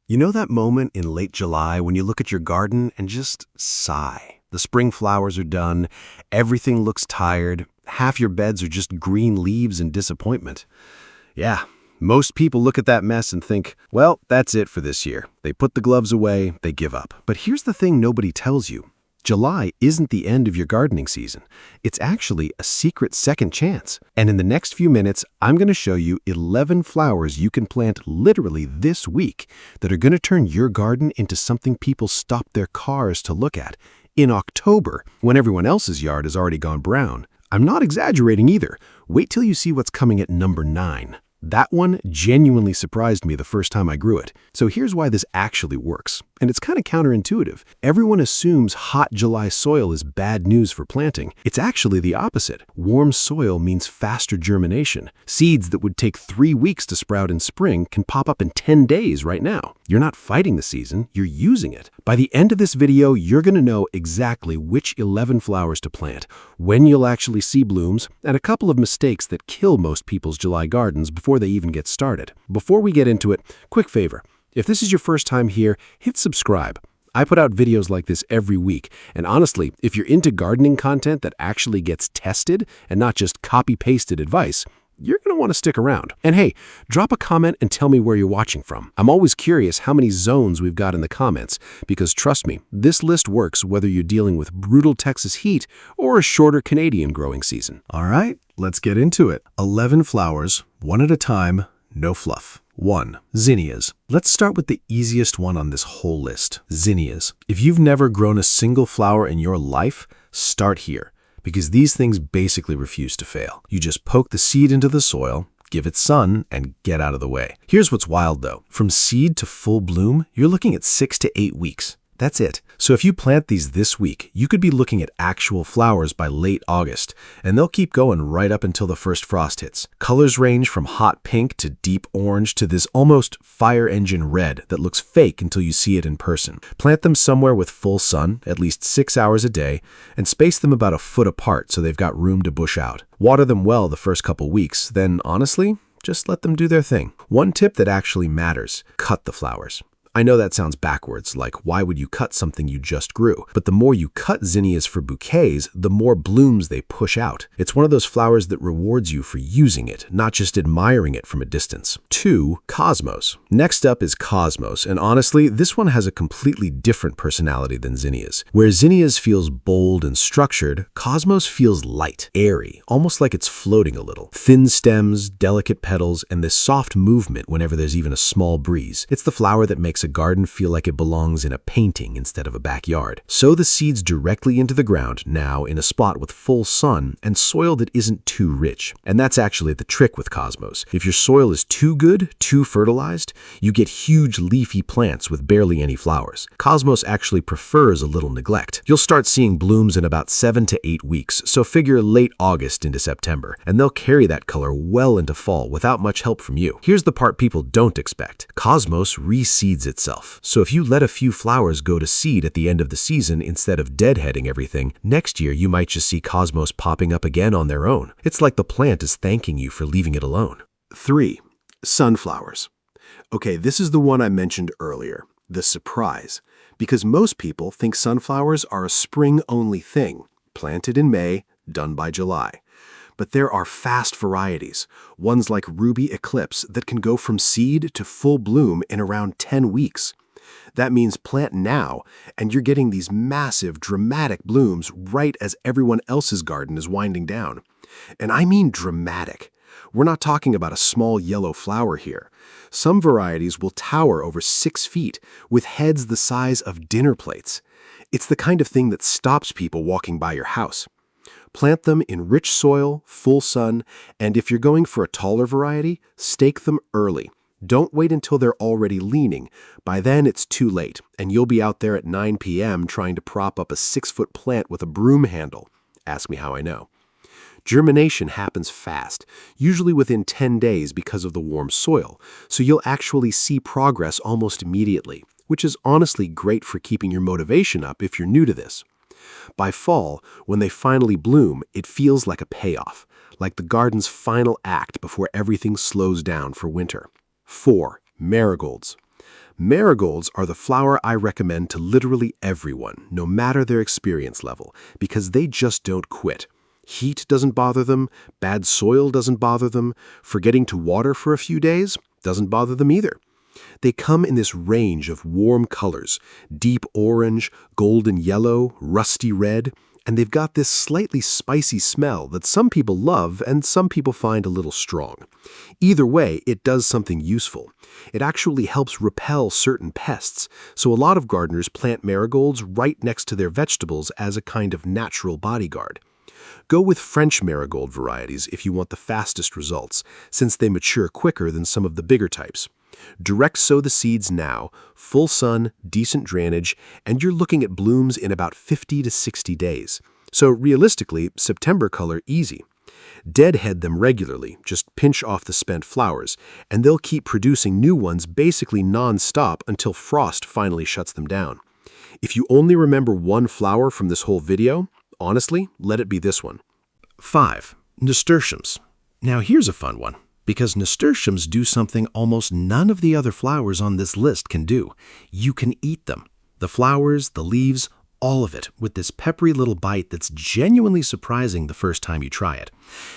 You know that moment in late July when you look at your garden and just sigh? The spring flowers are done, everything looks tired, half your beds are just green leaves and disappointment. Yeah, most people look at that mess and think, well, that's it for this year. They put the gloves away, they give up. But here's the thing nobody tells you. July isn't the end of your gardening season. It's actually a secret second chance. And in the next few minutes, I'm going to show you 11 flowers you can plant literally this week that are going to turn your garden into something people stop their cars to look at in October, when everyone else's yard has already gone brown. I'm not exaggerating either. Wait till you see what's coming at number 9. That one genuinely surprised me the first time I grew it. So here's why this actually works. And it's kind of counterintuitive. Everyone assumes hot July soil is bad news for planting. It's actually the opposite. Warm soil means faster germination. Seeds that would take 3 weeks to sprout in spring can pop up in 10 days right now. You're not fighting the season, you're using it. By the end of this video, you're going to know exactly which 11 flowers to plant, when you'll actually see blooms, and a couple of mistakes that kill most people's July gardens before they even get started. Before we get into it, quick favor. If this is your first time here, hit subscribe. I put out videos like this every week, and honestly, if you're into gardening content that actually gets tested and not just copy-pasted advice, you're going to want to stick around. And hey, drop a comment and tell me where you're watching from. I'm always curious how many zones we've got in the comments, because trust me, this list works whether you're dealing with brutal Texas heat or a shorter Canadian growing season. All right, let's get into it. 11 flowers, one at a time, no fluff. 1. Zinnias. Let's start with the easiest one on this whole list, zinnias. If you've never grown a single flower in your life, start here, because these things basically refuse to fail. You just poke the seed into the soil, give it sun, and get out of the way. Here's what's wild though. From seed to full bloom, you're looking at 6 to 8 weeks. That's it. So if you plant these this week, you could be looking at actual flowers by late August, and they'll keep going right up until the first frost hits. Colors range from hot pink to deep orange to this almost fire engine red that looks fake until you see it in person. Plant them somewhere with full sun, at least 6 hours a day, and space them about a foot apart so they've got room to bush out. Water them well the first couple weeks, then honestly, just let them do their thing. One tip that actually matters: cut the flowers. I know that sounds backwards, like why would you cut something you just grew? But the more you cut zinnias for bouquets, the more blooms they push out. It's one of those flowers that rewards you for using it, not just admiring it from a distance. 2. Cosmos. Next up is Cosmos, and honestly, this one has a completely different personality than zinnias. Where zinnias feels bold and structured, Cosmos feels light, airy, almost like it's floating a little. Thin stems, delicate petals, and this soft movement whenever there's even a small breeze. It's the flower that makes a garden feel like it belongs in a painting instead of a backyard. Sow the seeds directly into the ground now in a spot with full sun and soil that isn't too rich. And that's actually the trick with Cosmos. If your soil is too good, too fertilized, you get huge leafy plants with barely any flowers. Cosmos actually prefers a little neglect. You'll start seeing blooms in about 7 to 8 weeks, so figure late August into September, and they'll carry that color well into fall without much help from you. Here's the part people don't expect. Cosmos reseeds itself. So if you let a few flowers go to seed at the end of the season instead of deadheading everything, next year you might just see Cosmos popping up again on their own. It's like the plant is thanking you for leaving it alone. 3. Sunflowers. Okay, this is the one I mentioned earlier, the surprise, because most people think sunflowers are a spring-only thing, planted in May, done by July. But there are fast varieties, ones like Ruby Eclipse that can go from seed to full bloom in around 10 weeks. That means plant now, and you're getting these massive, dramatic blooms right as everyone else's garden is winding down. And I mean dramatic. We're not talking about a small yellow flower here. Some varieties will tower over 6 feet, with heads the size of dinner plates. It's the kind of thing that stops people walking by your house. Plant them in rich soil, full sun, and if you're going for a taller variety, stake them early. Don't wait until they're already leaning. By then, it's too late, and you'll be out there at 9 p.m. trying to prop up a 6-foot plant with a broom handle. Ask me how I know. Germination happens fast, usually within 10 days because of the warm soil, so you'll actually see progress almost immediately, which is honestly great for keeping your motivation up if you're new to this. By fall, when they finally bloom, it feels like a payoff, like the garden's final act before everything slows down for winter. 4. Marigolds. Marigolds are the flower I recommend to literally everyone, no matter their experience level, because they just don't quit. Heat doesn't bother them, bad soil doesn't bother them, forgetting to water for a few days doesn't bother them either. They come in this range of warm colors, deep orange, golden yellow, rusty red, and they've got this slightly spicy smell that some people love and some people find a little strong. Either way, it does something useful. It actually helps repel certain pests, so a lot of gardeners plant marigolds right next to their vegetables as a kind of natural bodyguard. Go with French marigold varieties if you want the fastest results, since they mature quicker than some of the bigger types. Direct sow the seeds now, full sun, decent drainage, and you're looking at blooms in about 50 to 60 days. So realistically, September color easy. Deadhead them regularly, just pinch off the spent flowers, and they'll keep producing new ones basically non-stop until frost finally shuts them down. If you only remember one flower from this whole video, honestly, let it be this one. 5. Nasturtiums. Now here's a fun one, because nasturtiums do something almost none of the other flowers on this list can do. You can eat them. The flowers, the leaves, all of it, with this peppery little bite that's genuinely surprising the first time you try it.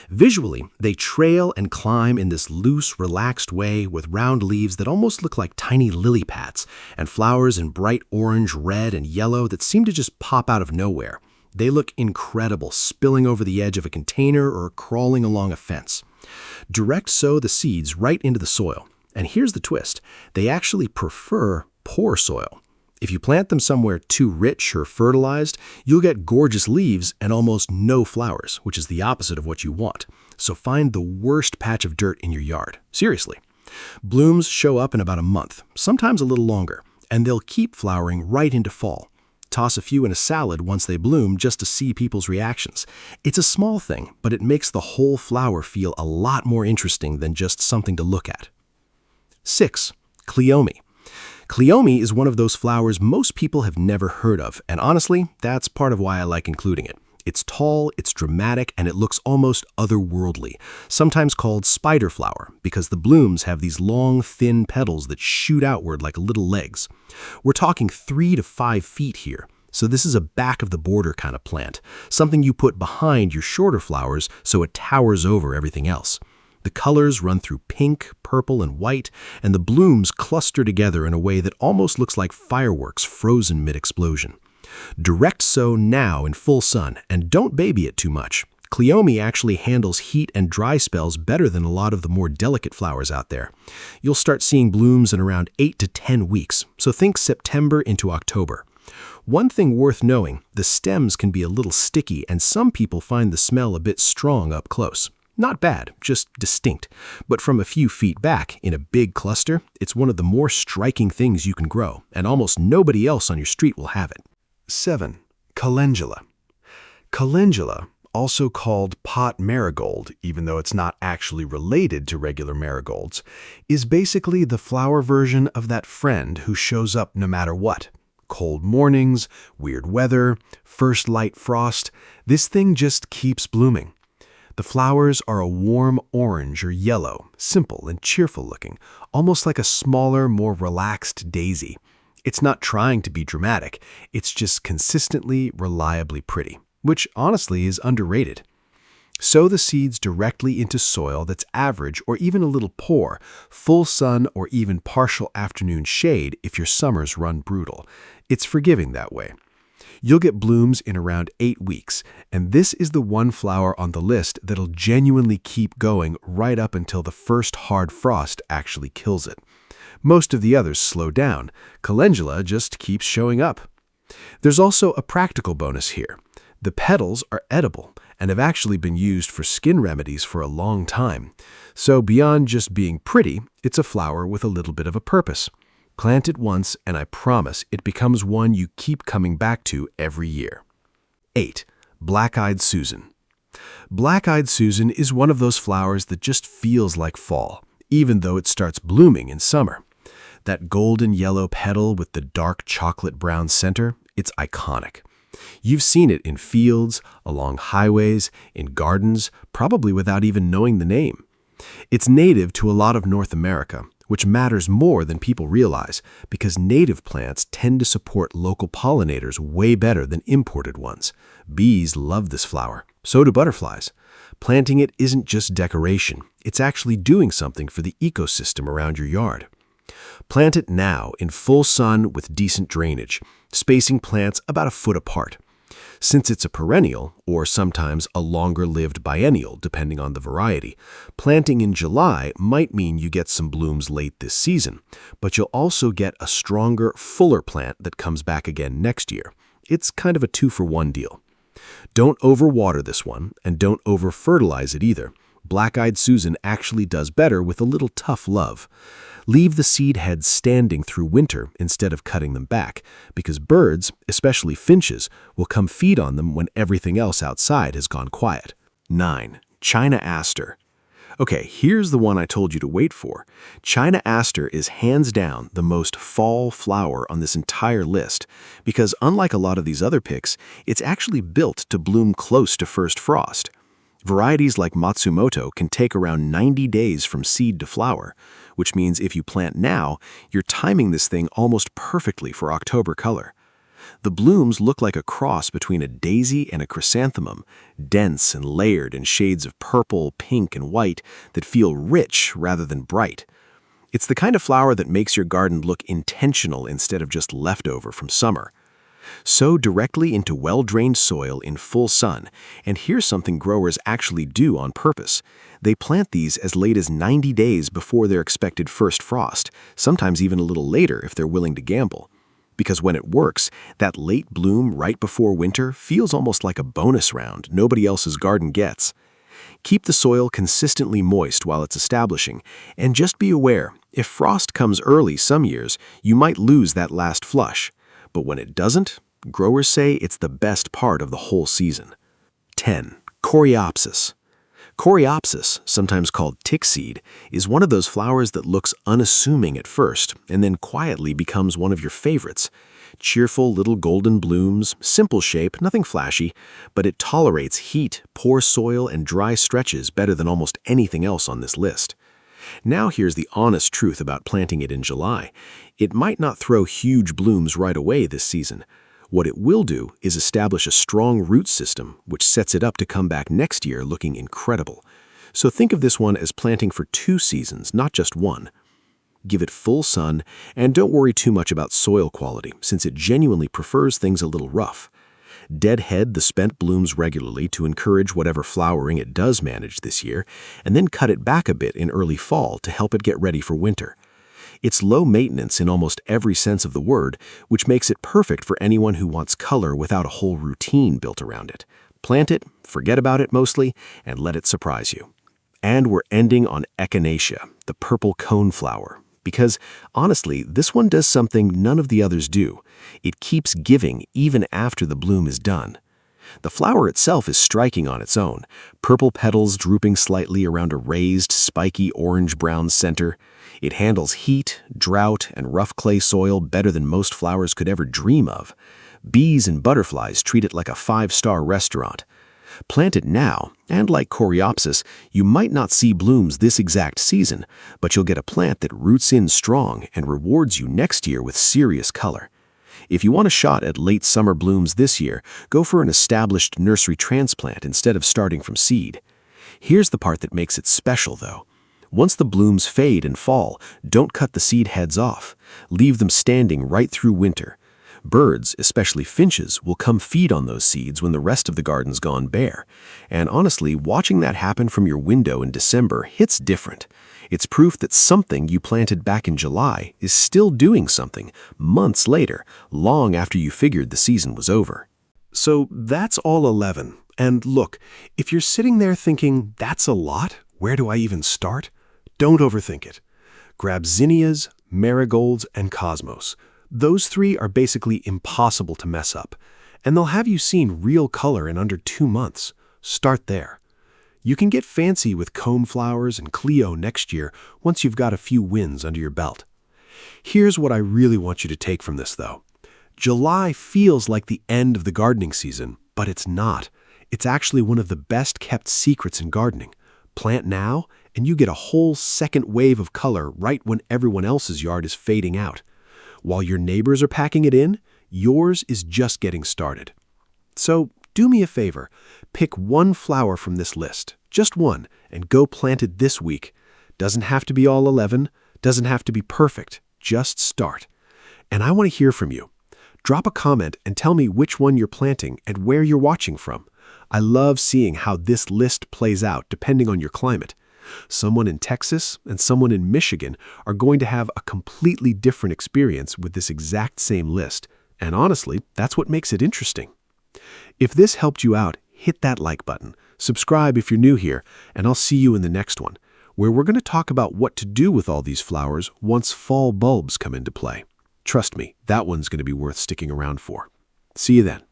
Visually, they trail and climb in this loose, relaxed way with round leaves that almost look like tiny lily pads, and flowers in bright orange, red, and yellow that seem to just pop out of nowhere. They look incredible, spilling over the edge of a container or crawling along a fence. Direct sow the seeds right into the soil. And here's the twist. They actually prefer poor soil. If you plant them somewhere too rich or fertilized, you'll get gorgeous leaves and almost no flowers, which is the opposite of what you want. So find the worst patch of dirt in your yard. Seriously. Blooms show up in about a month, sometimes a little longer, and they'll keep flowering right into fall. Toss a few in a salad once they bloom just to see people's reactions. It's a small thing, but it makes the whole flower feel a lot more interesting than just something to look at. 6. Cleome. Cleome is one of those flowers most people have never heard of, and honestly, that's part of why I like including it. It's tall, it's dramatic, and it looks almost otherworldly, sometimes called spider flower, because the blooms have these long, thin petals that shoot outward like little legs. We're talking 3 to 5 feet here, so this is a back-of-the-border kind of plant, something you put behind your shorter flowers so it towers over everything else. The colors run through pink, purple, and white, and the blooms cluster together in a way that almost looks like fireworks frozen mid-explosion. Direct sow now in full sun, and don't baby it too much. Cleome actually handles heat and dry spells better than a lot of the more delicate flowers out there. You'll start seeing blooms in around 8 to 10 weeks, so think September into October. One thing worth knowing, the stems can be a little sticky, and some people find the smell a bit strong up close. Not bad, just distinct. But from a few feet back, in a big cluster, it's one of the more striking things you can grow, and almost nobody else on your street will have it. 7. Calendula. Calendula, also called pot marigold, even though it's not actually related to regular marigolds, is basically the flower version of that friend who shows up no matter what. Cold mornings, weird weather, first light frost, this thing just keeps blooming. The flowers are a warm orange or yellow, simple and cheerful looking, almost like a smaller, more relaxed daisy. It's not trying to be dramatic, it's just consistently, reliably pretty, which honestly is underrated. Sow the seeds directly into soil that's average or even a little poor, full sun or even partial afternoon shade if your summers run brutal. It's forgiving that way. You'll get blooms in around 8 weeks, and this is the one flower on the list that'll genuinely keep going right up until the first hard frost actually kills it. Most of the others slow down. Calendula just keeps showing up. There's also a practical bonus here. The petals are edible and have actually been used for skin remedies for a long time. So beyond just being pretty, it's a flower with a little bit of a purpose. Plant it once, and I promise it becomes one you keep coming back to every year. 8. Black-eyed Susan. Black-eyed Susan is one of those flowers that just feels like fall, even though it starts blooming in summer. That golden yellow petal with the dark chocolate brown center, it's iconic. You've seen it in fields, along highways, in gardens, probably without even knowing the name. It's native to a lot of North America, which matters more than people realize because native plants tend to support local pollinators way better than imported ones. Bees love this flower. So do butterflies. Planting it isn't just decoration. It's actually doing something for the ecosystem around your yard. Plant it now in full sun with decent drainage, spacing plants about a foot apart. Since it's a perennial, or sometimes a longer-lived biennial depending on the variety, planting in July might mean you get some blooms late this season, but you'll also get a stronger, fuller plant that comes back again next year. It's kind of a 2-for-1 deal. Don't overwater this one, and don't over-fertilize it either. Black-eyed Susan actually does better with a little tough love. Leave the seed heads standing through winter instead of cutting them back, because birds, especially finches, will come feed on them when everything else outside has gone quiet. 9. China Aster. Okay, here's the one I told you to wait for. China Aster is hands down the most fall flower on this entire list, because unlike a lot of these other picks, it's actually built to bloom close to first frost. Varieties like Matsumoto can take around 90 days from seed to flower, which means if you plant now, you're timing this thing almost perfectly for October color. The blooms look like a cross between a daisy and a chrysanthemum, dense and layered in shades of purple, pink, and white that feel rich rather than bright. It's the kind of flower that makes your garden look intentional instead of just leftover from summer. Sow directly into well-drained soil in full sun, and here's something growers actually do on purpose. They plant these as late as 90 days before their expected first frost, sometimes even a little later if they're willing to gamble. Because when it works, that late bloom right before winter feels almost like a bonus round nobody else's garden gets. Keep the soil consistently moist while it's establishing, and just be aware, if frost comes early some years, you might lose that last flush. But when it doesn't, growers say it's the best part of the whole season. 10. Coreopsis. Coreopsis, sometimes called tick seed, is one of those flowers that looks unassuming at first and then quietly becomes one of your favorites. Cheerful little golden blooms, simple shape, nothing flashy, but it tolerates heat, poor soil, and dry stretches better than almost anything else on this list. Now here's the honest truth about planting it in July. It might not throw huge blooms right away this season. What it will do is establish a strong root system, which sets it up to come back next year looking incredible. So think of this one as planting for 2 seasons, not just one. Give it full sun, and don't worry too much about soil quality, since it genuinely prefers things a little rough. Deadhead the spent blooms regularly to encourage whatever flowering it does manage this year, and then cut it back a bit in early fall to help it get ready for winter. It's low maintenance in almost every sense of the word, which makes it perfect for anyone who wants color without a whole routine built around it. Plant it, forget about it mostly, and let it surprise you. And we're ending on Echinacea, the purple coneflower. Because, honestly, this one does something none of the others do. It keeps giving even after the bloom is done. The flower itself is striking on its own, purple petals drooping slightly around a raised, spiky orange-brown center. It handles heat, drought, and rough clay soil better than most flowers could ever dream of. Bees and butterflies treat it like a 5-star restaurant. Plant it now, and like Coreopsis, you might not see blooms this exact season, but you'll get a plant that roots in strong and rewards you next year with serious color. If you want a shot at late summer blooms this year, go for an established nursery transplant instead of starting from seed. Here's the part that makes it special, though. Once the blooms fade and fall, don't cut the seed heads off. Leave them standing right through winter. Birds, especially finches, will come feed on those seeds when the rest of the garden's gone bare. And honestly, watching that happen from your window in December hits different. It's proof that something you planted back in July is still doing something months later, long after you figured the season was over. So that's all 11. And look, if you're sitting there thinking, that's a lot, where do I even start? Don't overthink it. Grab Zinnias, Marigolds, and Cosmos. Those 3 are basically impossible to mess up, and they'll have you seeing real color in under 2 months. Start there. You can get fancy with coneflowers and Cleome next year once you've got a few wins under your belt. Here's what I really want you to take from this, though. July feels like the end of the gardening season, but it's not. It's actually one of the best-kept secrets in gardening. Plant now, and you get a whole second wave of color right when everyone else's yard is fading out. While your neighbors are packing it in, yours is just getting started. So do me a favor, pick one flower from this list, just one, and go plant it this week. Doesn't have to be all 11, doesn't have to be perfect, just start. And I want to hear from you. Drop a comment and tell me which one you're planting and where you're watching from. I love seeing how this list plays out depending on your climate. Someone in Texas and someone in Michigan are going to have a completely different experience with this exact same list. And honestly, that's what makes it interesting. If this helped you out, hit that like button, subscribe if you're new here, and I'll see you in the next one, where we're going to talk about what to do with all these flowers once fall bulbs come into play. Trust me, that one's going to be worth sticking around for. See you then.